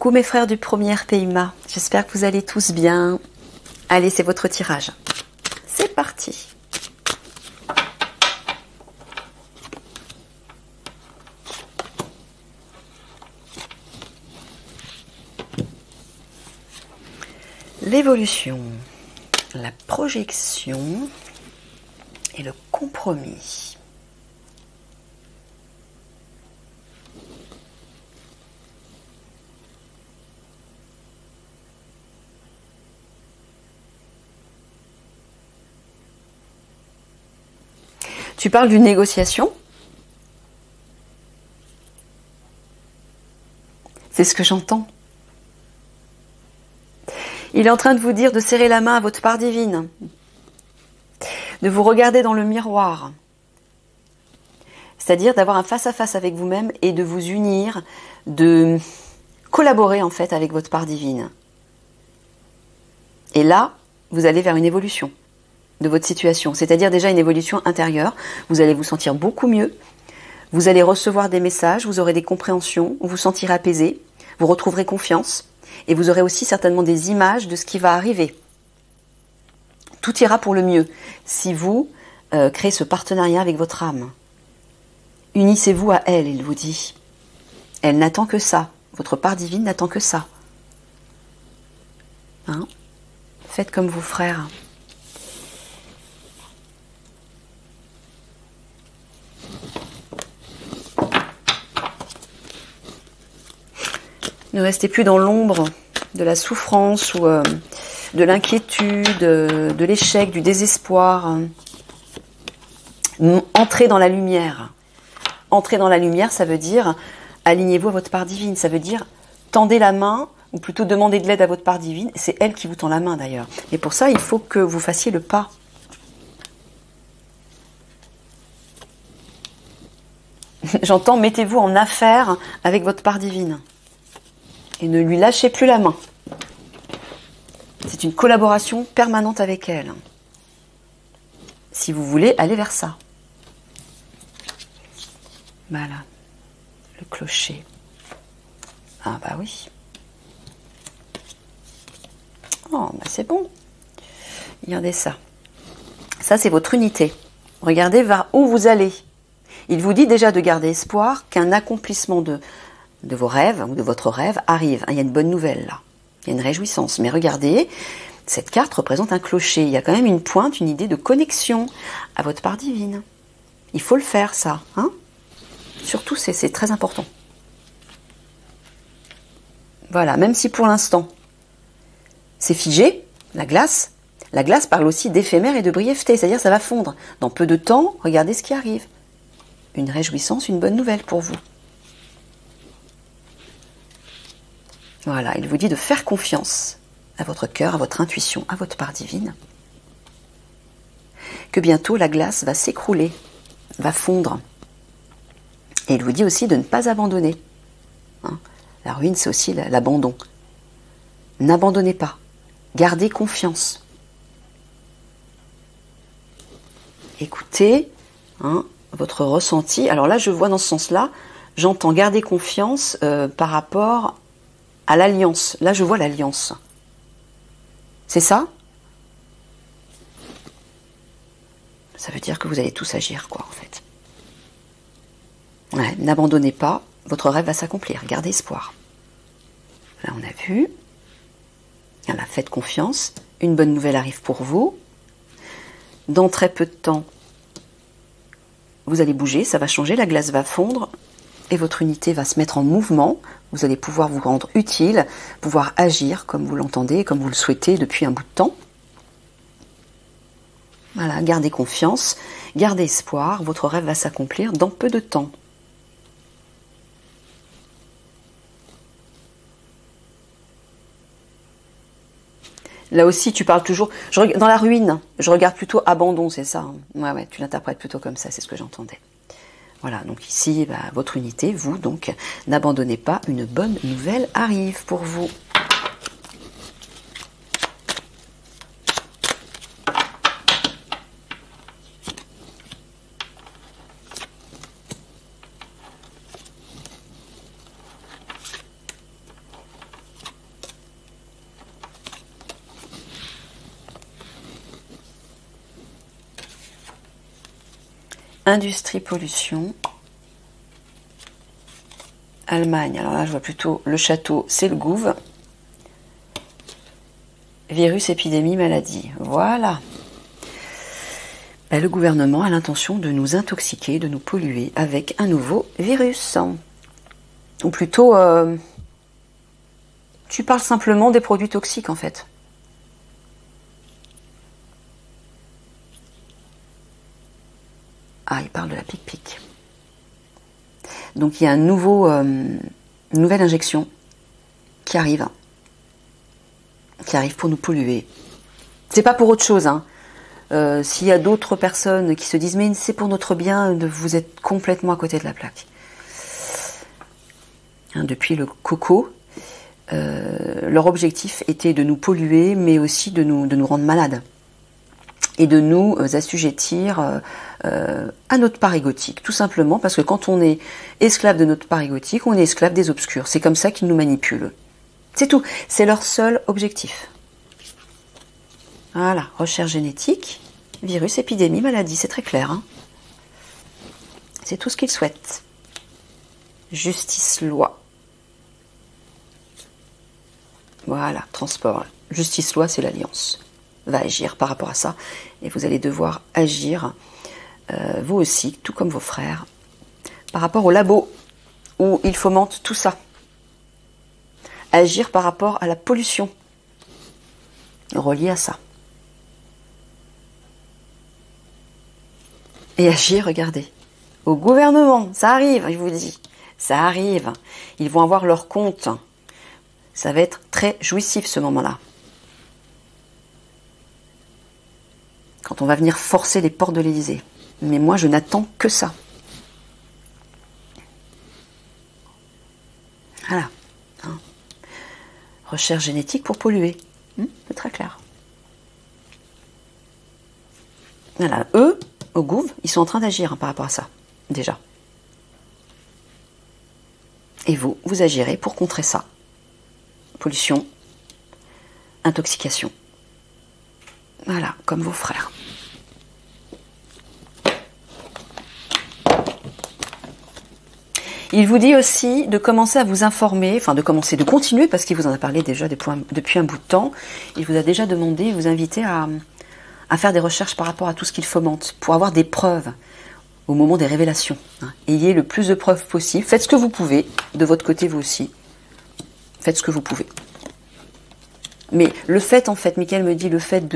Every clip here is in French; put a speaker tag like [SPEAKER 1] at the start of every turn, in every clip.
[SPEAKER 1] Coucou mes frères du premier PIMA, j'espère que vous allez tous bien. Allez, c'est votre tirage. C'est parti. L'évolution, la projection et le compromis. Tu parles d'une négociation? C'est ce que j'entends. Il est en train de vous dire de serrer la main à votre part divine, de vous regarder dans le miroir, c'est-à-dire d'avoir un face-à-face avec vous-même et de vous unir, de collaborer en fait avec votre part divine. Et là, vous allez vers une évolution de votre situation, c'est-à-dire déjà une évolution intérieure. Vous allez vous sentir beaucoup mieux, vous allez recevoir des messages, vous aurez des compréhensions, vous vous sentirez apaisé, vous retrouverez confiance et vous aurez aussi certainement des images de ce qui va arriver. Tout ira pour le mieux si vous créez ce partenariat avec votre âme. Unissez-vous à elle, il vous dit. Elle n'attend que ça. Votre part divine n'attend que ça. Hein? Faites comme vos frères. Ne restez plus dans l'ombre de la souffrance ou de l'inquiétude, de l'échec, du désespoir. Entrez dans la lumière. Entrez dans la lumière, ça veut dire alignez-vous à votre part divine. Ça veut dire tendez la main, ou plutôt demandez de l'aide à votre part divine. C'est elle qui vous tend la main d'ailleurs. Et pour ça, il faut que vous fassiez le pas. J'entends, mettez-vous en affaire avec votre part divine. Et ne lui lâchez plus la main. C'est une collaboration permanente avec elle. Si vous voulez aller vers ça. Voilà. Le clocher. Ah bah oui. Oh, bah c'est bon. Regardez ça. Ça, c'est votre unité. Regardez vers où vous allez. Il vous dit déjà de garder espoir qu'un accomplissement de vos rêves ou de votre rêve arrive. Il y a une bonne nouvelle là. Il y a une réjouissance. Mais regardez, cette carte représente un clocher. Il y a quand même une pointe, une idée de connexion à votre part divine. Il faut le faire ça. Hein? Surtout, c'est très important. Voilà, même si pour l'instant, c'est figé, la glace parle aussi d'éphémère et de brièveté. C'est-à-dire ça va fondre. Dans peu de temps, regardez ce qui arrive. Une réjouissance, une bonne nouvelle pour vous. Voilà, il vous dit de faire confiance à votre cœur, à votre intuition, à votre part divine. Que bientôt la glace va s'écrouler, va fondre. Et il vous dit aussi de ne pas abandonner. Hein, la ruine, c'est aussi l'abandon. N'abandonnez pas. Gardez confiance. Écoutez votre ressenti. Alors là, je vois dans ce sens-là, j'entends garder confiance par rapport à l'alliance. Là, je vois l'alliance. C'est ça? Ça veut dire que vous allez tous agir, quoi, en fait. Ouais, n'abandonnez pas, votre rêve va s'accomplir. Gardez espoir. Là, on a vu. Voilà, faites confiance. Une bonne nouvelle arrive pour vous. Dans très peu de temps, vous allez bouger, ça va changer, la glace va fondre. Et votre unité va se mettre en mouvement. Vous allez pouvoir vous rendre utile, pouvoir agir comme vous l'entendez, comme vous le souhaitez depuis un bout de temps. Voilà, gardez confiance, gardez espoir, votre rêve va s'accomplir dans peu de temps. Là aussi, tu parles toujours... dans la ruine, je regarde plutôt abandon, c'est ça. Ouais, tu l'interprètes plutôt comme ça, c'est ce que j'entendais. Voilà, donc ici, votre unité, vous, donc, n'abandonnez pas, une bonne nouvelle arrive pour vous. Industrie, pollution. Allemagne, alors là je vois plutôt le château, c'est le Gouv. Virus, épidémie, maladie. Voilà. Ben, le gouvernement a l'intention de nous intoxiquer, de nous polluer avec un nouveau virus. Ou plutôt, tu parles simplement des produits toxiques en fait. Ah, il parle de la pic-pic. Donc il y a une nouvelle injection qui arrive pour nous polluer. C'est pas pour autre chose, hein. S'il y a d'autres personnes qui se disent mais c'est pour notre bien, vous êtes complètement à côté de la plaque. Hein, depuis le coco, leur objectif était de nous polluer, mais aussi de nous rendre malades et de nous assujettir à notre part égotique, tout simplement parce que quand on est esclave de notre part égotique, on est esclave des obscurs. C'est comme ça qu'ils nous manipulent. C'est tout. C'est leur seul objectif. Voilà. Recherche génétique, virus, épidémie, maladie. C'est très clair. Hein, c'est tout ce qu'ils souhaitent. Justice, loi. Voilà. Transport. Justice, loi, c'est l'alliance. Va agir par rapport à ça. Et vous allez devoir agir, vous aussi, tout comme vos frères, par rapport au labo où ils fomentent tout ça. Agir par rapport à la pollution reliée à ça. Et agir, regardez, au gouvernement, ça arrive, je vous dis, ça arrive. Ils vont avoir leur compte. Ça va être très jouissif ce moment-là. Quand on va venir forcer les portes de l'Élysée. Mais moi, je n'attends que ça. Voilà. Hein. Recherche génétique pour polluer. C'est très clair. Voilà. Eux, au Gouv, ils sont en train d'agir par rapport à ça, déjà. Et vous, vous agirez pour contrer ça. Pollution, intoxication. Voilà, comme vos frères. Il vous dit aussi de commencer à vous informer, enfin de continuer, parce qu'il vous en a parlé déjà depuis un bout de temps. Il vous a déjà demandé, vous inviter à faire des recherches par rapport à tout ce qu'il fomente, pour avoir des preuves au moment des révélations. Ayez le plus de preuves possible. Faites ce que vous pouvez, de votre côté vous aussi. Faites ce que vous pouvez. Mais le fait, en fait, Mickaël me dit, le fait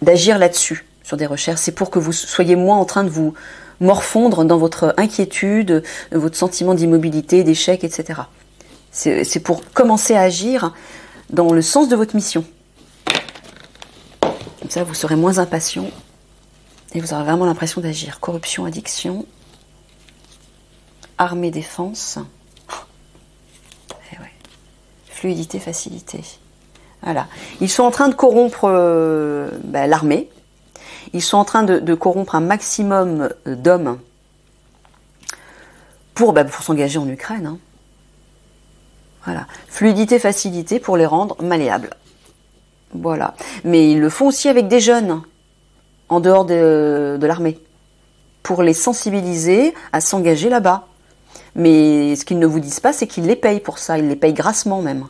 [SPEAKER 1] d'agir là-dessus, sur des recherches, c'est pour que vous soyez moins en train de vous morfondre dans votre inquiétude, votre sentiment d'immobilité, d'échec, etc. C'est pour commencer à agir dans le sens de votre mission. Comme ça, vous serez moins impatient et vous aurez vraiment l'impression d'agir. Corruption, addiction, armée, défense, et ouais. Fluidité, facilité. Voilà. Ils sont en train de corrompre l'armée. Ils sont en train de corrompre un maximum d'hommes pour s'engager en Ukraine. Hein. Voilà. Fluidité, facilité pour les rendre malléables. Voilà. Mais ils le font aussi avec des jeunes en dehors de l'armée pour les sensibiliser à s'engager là-bas. Mais ce qu'ils ne vous disent pas, c'est qu'ils les payent pour ça. Ils les payent grassement même.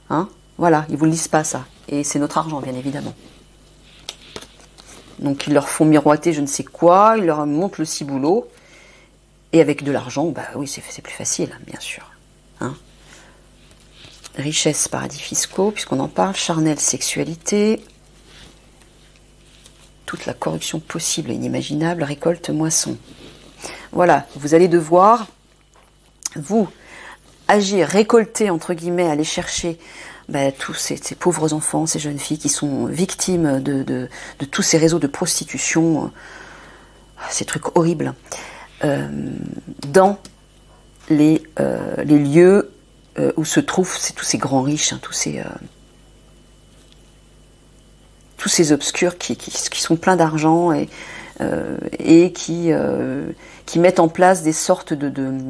[SPEAKER 1] Hein? Voilà, ils ne vous le disent pas ça. Et c'est notre argent, bien évidemment. Donc ils leur font miroiter je ne sais quoi, ils leur montrent le ciboulot. Et avec de l'argent, oui, c'est plus facile, bien sûr. Hein? Richesse, paradis fiscaux, puisqu'on en parle, charnelle, sexualité, toute la corruption possible et inimaginable, récolte, moisson. Voilà, vous allez devoir, vous, agir, récolter, entre guillemets, aller chercher tous ces pauvres enfants, ces jeunes filles qui sont victimes de tous ces réseaux de prostitution, ces trucs horribles, dans les lieux où se trouvent tous ces grands riches, hein, tous ces obscurs qui sont pleins d'argent et qui mettent en place des sortes de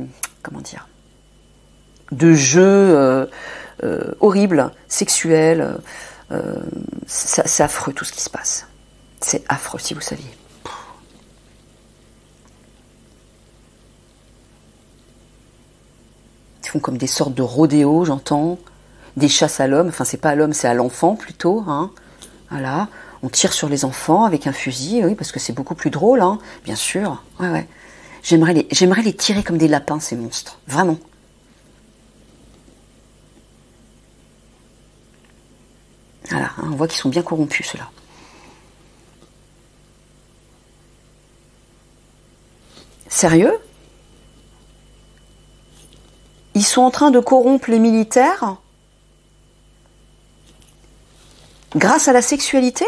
[SPEAKER 1] jeux horribles, sexuels. C'est affreux tout ce qui se passe. C'est affreux si vous saviez. font comme des sortes de rodéos, j'entends. Des chasses à l'homme. Enfin, c'est pas à l'homme, c'est à l'enfant plutôt. Hein. Voilà. On tire sur les enfants avec un fusil, oui, parce que c'est beaucoup plus drôle, hein. Bien sûr. Ouais, ouais. J'aimerais les tirer comme des lapins, ces monstres. Vraiment. Voilà, hein, on voit qu'ils sont bien corrompus, ceux-là. Sérieux? Ils sont en train de corrompre les militaires grâce à la sexualité?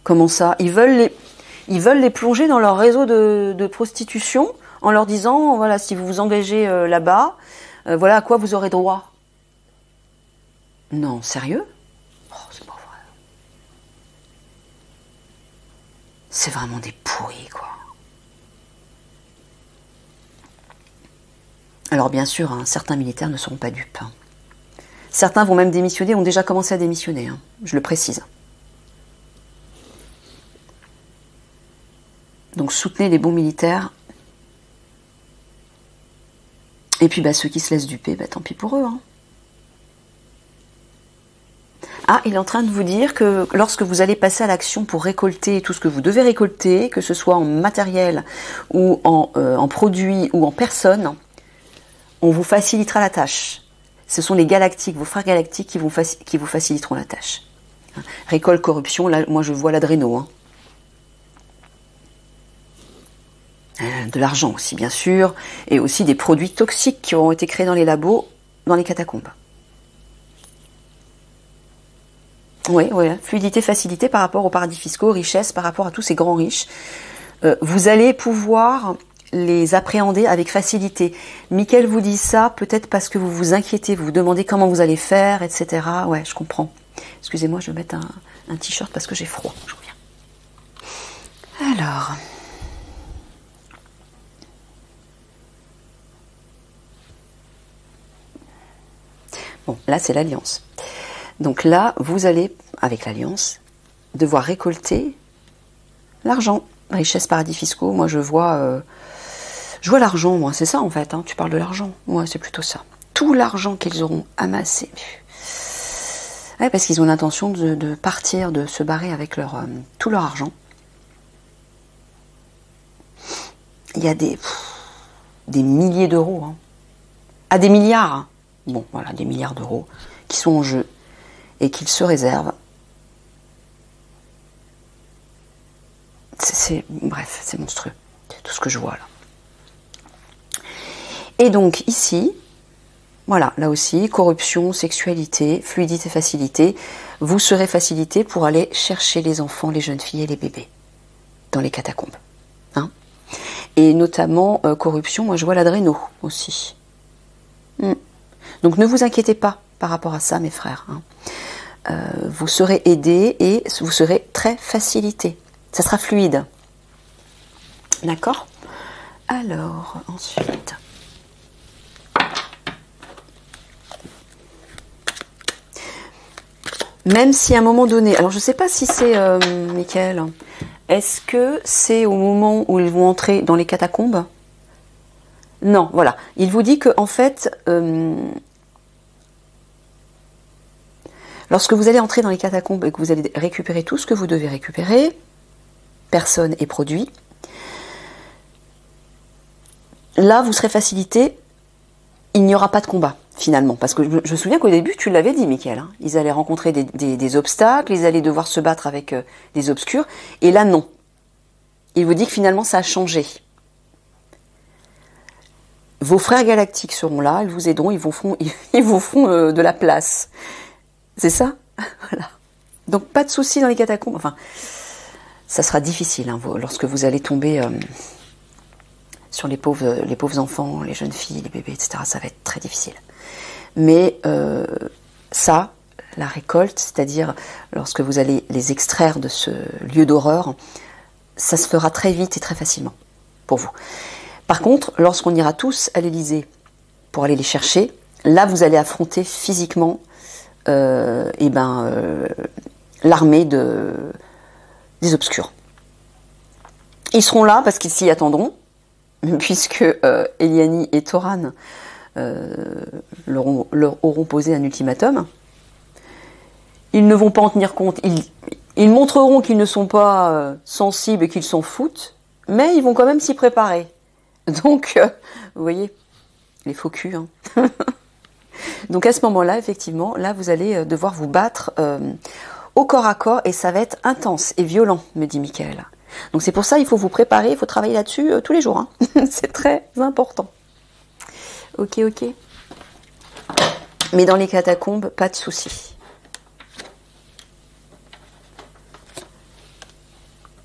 [SPEAKER 1] Comment ça? Ils veulent les plonger dans leur réseau de prostitution en leur disant, voilà, si vous vous engagez là-bas, voilà à quoi vous aurez droit. Non, sérieux? Oh, c'est pas vrai. C'est vraiment des pourris, quoi. Alors bien sûr, hein, certains militaires ne seront pas dupes. Hein. Certains vont même démissionner, ont déjà commencé à démissionner, hein, je le précise. Donc soutenez les bons militaires. Et puis bah, ceux qui se laissent duper, bah, tant pis pour eux. Hein. Ah, il est en train de vous dire que lorsque vous allez passer à l'action pour récolter tout ce que vous devez récolter, que ce soit en matériel ou en produits ou en personnes, on vous facilitera la tâche. Ce sont les galactiques, vos frères galactiques qui vous faciliteront la tâche. Récolte, corruption, là, moi je vois l'adréno. Hein. De l'argent aussi, bien sûr, et aussi des produits toxiques qui auront été créés dans les labos, dans les catacombes. Oui, voilà. Fluidité, facilité par rapport aux paradis fiscaux, richesse, par rapport à tous ces grands riches. Vous allez pouvoir les appréhender avec facilité. Mickaël vous dit ça, peut-être parce que vous vous inquiétez, vous vous demandez comment vous allez faire, etc. Ouais, je comprends. Excusez-moi, je vais mettre un t-shirt parce que j'ai froid. Je reviens. Alors... Bon, là, c'est l'alliance. Donc là, vous allez, avec l'alliance, devoir récolter l'argent. Richesse, paradis fiscaux, moi je vois l'argent, moi, c'est ça en fait, hein, tu parles de l'argent. Ouais, c'est plutôt ça. Tout l'argent qu'ils auront amassé. Ouais, parce qu'ils ont l'intention de partir, de se barrer avec tout leur argent. Il y a des milliers d'euros. Hein. Ah, des milliards. Hein. Bon, voilà, des milliards d'euros qui sont en jeu et qu'ils se réservent. Bref, c'est monstrueux. C'est tout ce que je vois là. Et donc ici, voilà, là aussi, corruption, sexualité, fluidité, facilité. Vous serez facilité pour aller chercher les enfants, les jeunes filles et les bébés dans les catacombes. Hein, et notamment, corruption, moi je vois l'adréno aussi. Donc ne vous inquiétez pas par rapport à ça, mes frères. Hein. Vous serez aidés et vous serez très facilité. Ça sera fluide. D'accord? Alors, ensuite... Même si à un moment donné... Alors, je ne sais pas si c'est... Mickaël, est-ce que c'est au moment où ils vont entrer dans les catacombes? Non, voilà. Il vous dit que en fait... lorsque vous allez entrer dans les catacombes et que vous allez récupérer tout ce que vous devez récupérer, personnes et produits, là vous serez facilité, il n'y aura pas de combat finalement. Parce que je me souviens qu'au début tu l'avais dit, Mickaël, hein, ils allaient rencontrer des obstacles, ils allaient devoir se battre avec des obscurs, et là non. Il vous dit que finalement ça a changé. Vos frères galactiques seront là, ils vous aideront, ils vous feront de la place. C'est ça? Voilà. Donc pas de soucis dans les catacombes. Enfin, ça sera difficile hein, lorsque vous allez tomber sur les pauvres enfants, les jeunes filles, les bébés, etc. Ça va être très difficile. Mais ça, la récolte, c'est-à-dire lorsque vous allez les extraire de ce lieu d'horreur, ça se fera très vite et très facilement pour vous. Par contre, lorsqu'on ira tous à l'Élysée pour aller les chercher, là vous allez affronter physiquement l'armée des obscurs. Ils seront là parce qu'ils s'y attendront, puisque Eliani et Toran leur auront posé un ultimatum. Ils ne vont pas en tenir compte. Ils montreront qu'ils ne sont pas sensibles et qu'ils s'en foutent, mais ils vont quand même s'y préparer. Donc, vous voyez, les faux culs. Hein. Donc à ce moment-là, effectivement, là vous allez devoir vous battre au corps à corps et ça va être intense et violent, me dit Michael. Donc c'est pour ça il faut vous préparer, il faut travailler là-dessus tous les jours. Hein. C'est très important. Ok, ok. Mais dans les catacombes, pas de souci.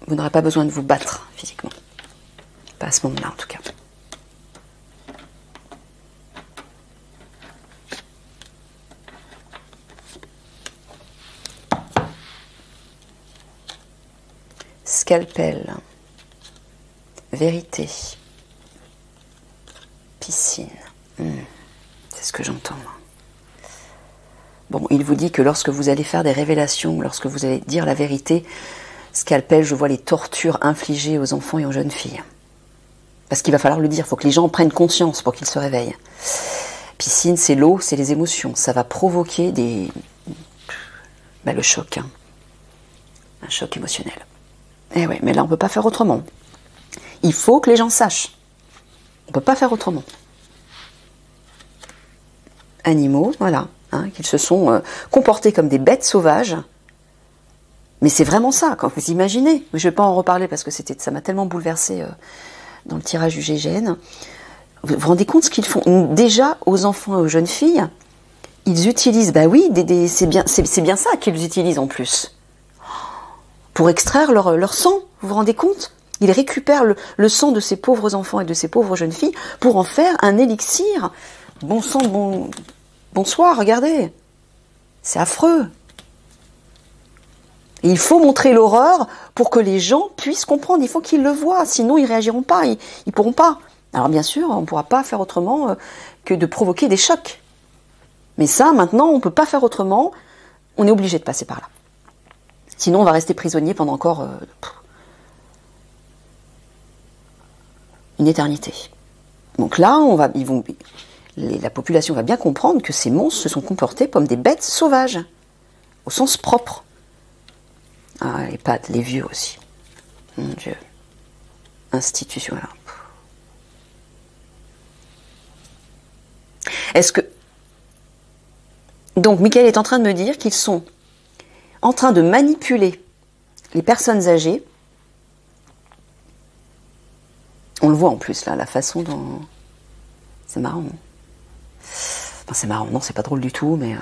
[SPEAKER 1] Vous n'aurez pas besoin de vous battre physiquement. Pas à ce moment-là en tout cas. Scalpel, vérité, piscine, c'est ce que j'entends. Bon, il vous dit que lorsque vous allez faire des révélations, lorsque vous allez dire la vérité, scalpel, je vois les tortures infligées aux enfants et aux jeunes filles. Parce qu'il va falloir le dire, il faut que les gens prennent conscience pour qu'ils se réveillent. Piscine, c'est l'eau, c'est les émotions, ça va provoquer le choc, hein. Un choc émotionnel. Eh oui, mais là, on ne peut pas faire autrement. Il faut que les gens sachent. On ne peut pas faire autrement. Animaux, voilà, hein, qu'ils se sont comportés comme des bêtes sauvages. Mais c'est vraiment ça, quand vous imaginez. Je ne vais pas en reparler parce que ça m'a tellement bouleversé dans le tirage du GGN. Vous vous rendez compte ce qu'ils font? Déjà, aux enfants et aux jeunes filles, ils utilisent, bah oui, c'est bien ça qu'ils utilisent en plus. Pour extraire leur sang, vous vous rendez compte? Ils récupèrent le sang de ces pauvres enfants et de ces pauvres jeunes filles pour en faire un élixir. Bon sang, bonsoir, regardez. C'est affreux. Et il faut montrer l'horreur pour que les gens puissent comprendre. Il faut qu'ils le voient, sinon ils réagiront pas, ils pourront pas. Alors bien sûr, on ne pourra pas faire autrement que de provoquer des chocs. Mais ça, maintenant, on ne peut pas faire autrement. On est obligé de passer par là. Sinon, on va rester prisonnier pendant encore une éternité. Donc là, la population va bien comprendre que ces monstres se sont comportés comme des bêtes sauvages, au sens propre. Ah, les pattes, les vieux aussi. Mon Dieu. Institution, là. Est-ce que... Donc, Michael est en train de me dire qu'ils sont en train de manipuler les personnes âgées. On le voit en plus, là, la façon dont... C'est marrant. Enfin, c'est marrant, non, c'est pas drôle du tout, mais...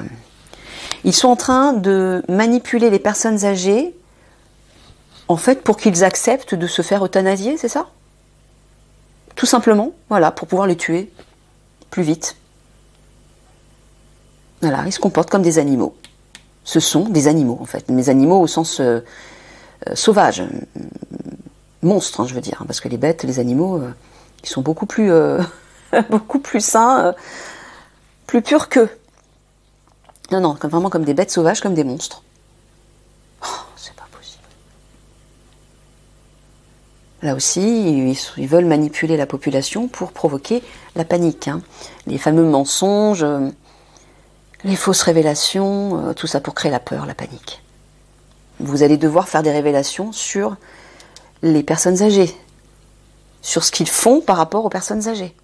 [SPEAKER 1] Ils sont en train de manipuler les personnes âgées, en fait, pour qu'ils acceptent de se faire euthanasier, c'est ça? Tout simplement, voilà, pour pouvoir les tuer plus vite. Voilà, ils se comportent comme des animaux. Ce sont des animaux, en fait. Mais animaux au sens sauvage. Monstres, hein, je veux dire. Parce que les bêtes, les animaux, ils sont beaucoup plus, beaucoup plus sains, plus purs qu'eux. Non, vraiment comme des bêtes sauvages, comme des monstres. Oh, c'est pas possible. Là aussi, ils veulent manipuler la population pour provoquer la panique. Hein. Les fameux mensonges... Les fausses révélations, tout ça pour créer la peur, la panique. Vous allez devoir faire des révélations sur les personnes âgées, sur ce qu'ils font par rapport aux personnes âgées.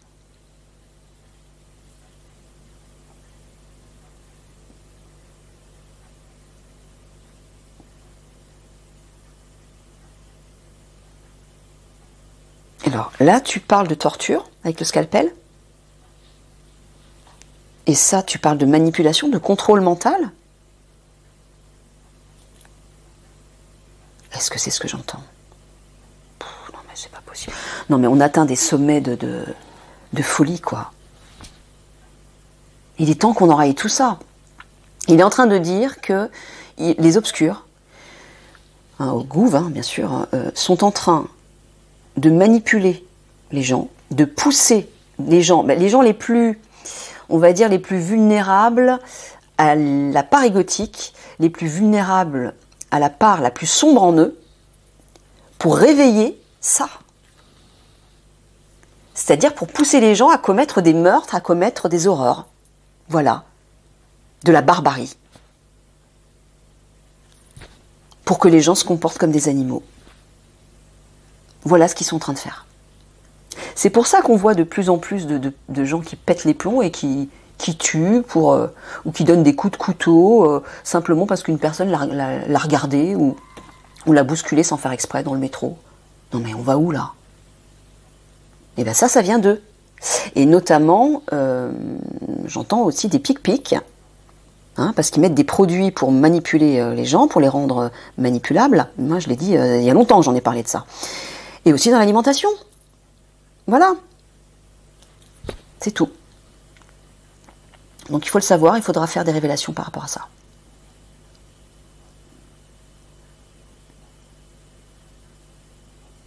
[SPEAKER 1] Alors là, tu parles de torture avec le scalpel. Et ça, tu parles de manipulation, de contrôle mental? Est-ce que c'est ce que j'entends? Non, mais c'est pas possible. Non, mais on atteint des sommets de folie, quoi. Il est temps qu'on enraye tout ça. Il est en train de dire que les obscurs, au gouv, hein, bien sûr, sont en train de manipuler les gens, de pousser les gens les plus... on va dire les plus vulnérables à la part égotique, les plus vulnérables à la part la plus sombre en eux, pour réveiller ça. C'est-à-dire pour pousser les gens à commettre des meurtres, à commettre des horreurs. Voilà. De la barbarie. Pour que les gens se comportent comme des animaux. Voilà ce qu'ils sont en train de faire. C'est pour ça qu'on voit de plus en plus de gens qui pètent les plombs et qui tuent ou qui donnent des coups de couteau simplement parce qu'une personne l'a regardé ou l'a bousculé sans faire exprès dans le métro. Non mais on va où là? Et bien ça vient d'eux. Et notamment, j'entends aussi des pic-pic, hein, parce qu'ils mettent des produits pour manipuler les gens, pour les rendre manipulables. Moi je l'ai dit il y a longtemps, j'en ai parlé de ça. Et aussi dans l'alimentation. Voilà. C'est tout. Donc il faut le savoir, il faudra faire des révélations par rapport à ça.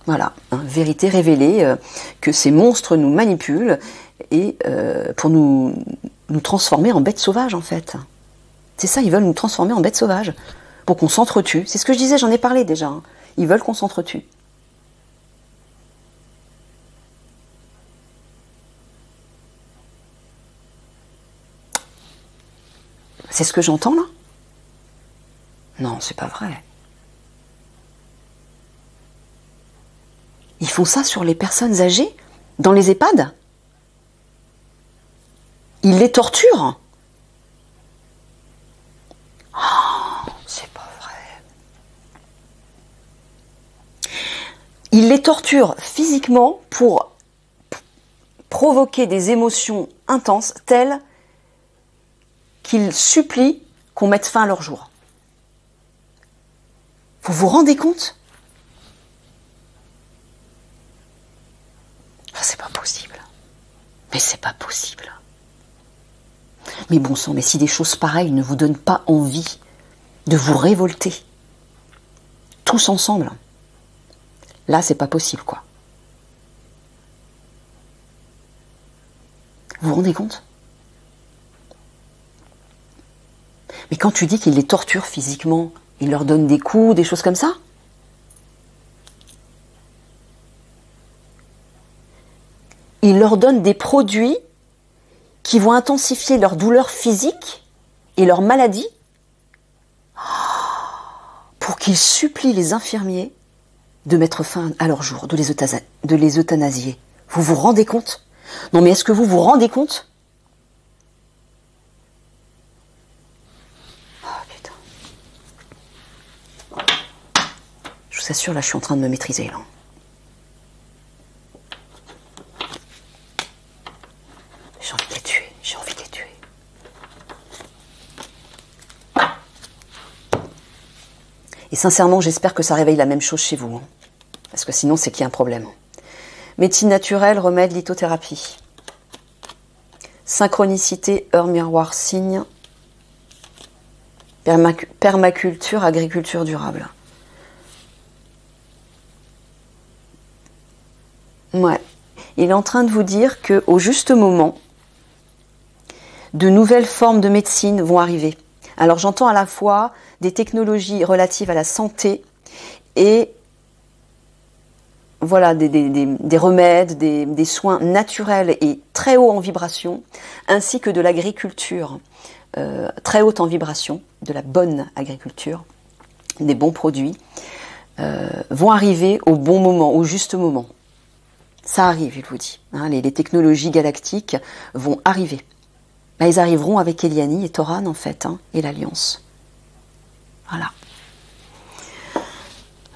[SPEAKER 1] Voilà, hein, vérité révélée, que ces monstres nous manipulent et pour nous transformer en bêtes sauvages en fait. C'est ça, ils veulent nous transformer en bêtes sauvages pour qu'on s'entretue. C'est ce que je disais, j'en ai parlé déjà. Hein. Ils veulent qu'on s'entretue. C'est ce que j'entends là? Non, c'est pas vrai. Ils font ça sur les personnes âgées, dans les EHPAD. Ils les torturent. Oh, c'est pas vrai. Ils les torturent physiquement pour provoquer des émotions intenses telles qu'ils supplient qu'on mette fin à leur jour. Vous vous rendez compte? C'est pas possible. Mais c'est pas possible. Mais bon sang, mais si des choses pareilles ne vous donnent pas envie de vous révolter, tous ensemble, là c'est pas possible quoi. Vous vous rendez compte? Mais quand tu dis qu'ils les torturent physiquement, ils leur donnent des coups, des choses comme ça? Ils leur donnent des produits qui vont intensifier leur douleur physique et leur maladie pour qu'ils supplient les infirmiers de mettre fin à leur jour, de les euthanasier. Vous vous rendez compte? Non mais est-ce que vous vous rendez compte? Oh putain. Je vous assure, là je suis en train de me maîtriser là. J'ai envie de les tuer, j'ai envie de les tuer. Et sincèrement, j'espère que ça réveille la même chose chez vous. Hein. Parce que sinon, c'est qu'il y a un problème. Médecine naturelle, remède, lithothérapie. Synchronicité, heure, miroir, signe. Permaculture, agriculture durable. Ouais. Il est en train de vous dire qu'au juste moment, de nouvelles formes de médecine vont arriver. Alors j'entends à la fois des technologies relatives à la santé et voilà, des remèdes, des soins naturels et très hauts en vibration, ainsi que de l'agriculture très haute en vibration, de la bonne agriculture, des bons produits, vont arriver au bon moment, au juste moment. Ça arrive, il vous dit. Hein, les technologies galactiques vont arriver. Là, ils arriveront avec Eliani et Toran, en fait, hein, et l'Alliance. Voilà.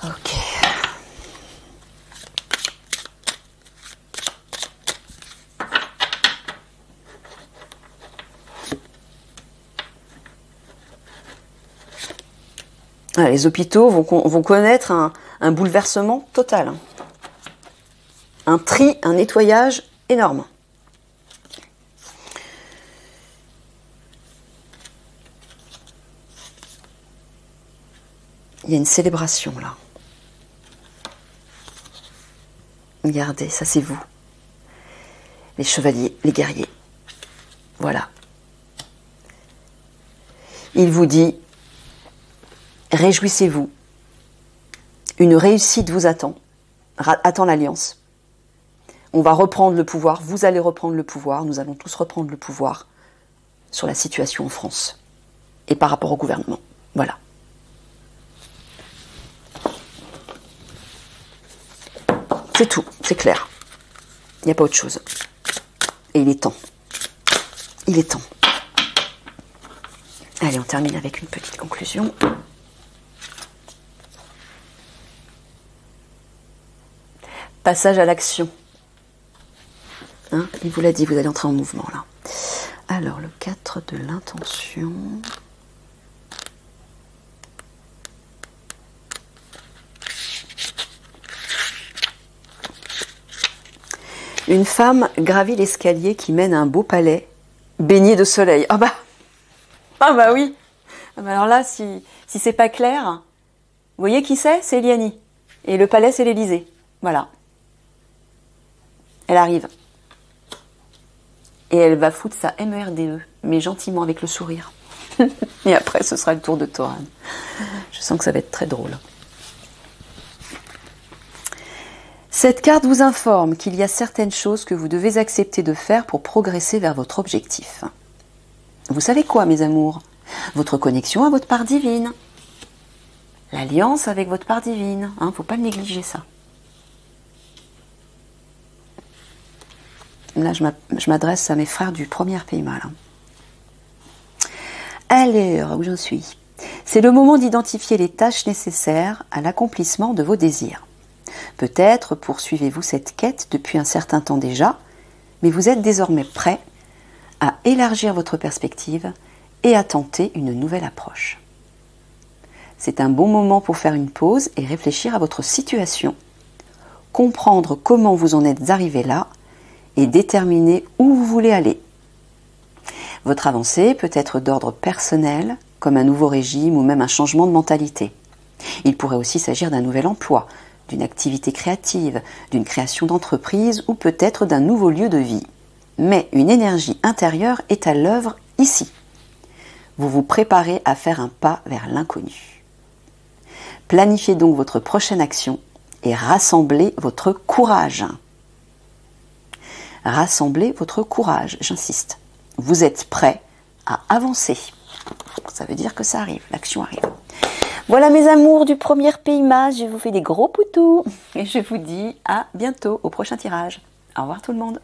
[SPEAKER 1] Ok. Voilà, les hôpitaux vont connaître un bouleversement total. Hein. Un tri, un nettoyage énorme. Il y a une célébration là. Regardez, ça c'est vous. Les chevaliers, les guerriers. Voilà. Il vous dit, réjouissez-vous. Une réussite vous attend. Attend l'Alliance. On va reprendre le pouvoir, vous allez reprendre le pouvoir, nous allons tous reprendre le pouvoir sur la situation en France et par rapport au gouvernement. Voilà. C'est tout, c'est clair. Il n'y a pas autre chose. Et il est temps. Il est temps. Allez, on termine avec une petite conclusion. Passage à l'action. Hein, il vous l'a dit, vous allez entrer en mouvement là. Alors, le 4 de l'intention. Une femme gravit l'escalier qui mène à un beau palais, baigné de soleil. Ah bah oui. Ah bah alors là, si c'est pas clair, vous voyez qui c'est? C'est Eliani. Et le palais, c'est l'Élysée. Voilà. Elle arrive. Et elle va foutre sa MERDE, mais gentiment avec le sourire. Et après, ce sera le tour de Toran. Je sens que ça va être très drôle. Cette carte vous informe qu'il y a certaines choses que vous devez accepter de faire pour progresser vers votre objectif. Vous savez quoi, mes amours? Votre connexion à votre part divine. L'alliance avec votre part divine. Hein, faut pas négliger ça. Là, je m'adresse à mes frères du premier pays mal. Alors, où j'en suis? C'est le moment d'identifier les tâches nécessaires à l'accomplissement de vos désirs. Peut-être poursuivez-vous cette quête depuis un certain temps déjà, mais vous êtes désormais prêt à élargir votre perspective et à tenter une nouvelle approche. C'est un bon moment pour faire une pause et réfléchir à votre situation, comprendre comment vous en êtes arrivé là et déterminer où vous voulez aller. Votre avancée peut être d'ordre personnel, comme un nouveau régime ou même un changement de mentalité. Il pourrait aussi s'agir d'un nouvel emploi, d'une activité créative, d'une création d'entreprise ou peut-être d'un nouveau lieu de vie. Mais une énergie intérieure est à l'œuvre ici. Vous vous préparez à faire un pas vers l'inconnu. Planifiez donc votre prochaine action et rassemblez votre courage. Rassemblez votre courage, j'insiste. Vous êtes prêt à avancer. Ça veut dire que ça arrive, l'action arrive. Voilà mes amours du premier pays Mas, je vous fais des gros poutous et je vous dis à bientôt au prochain tirage. Au revoir tout le monde.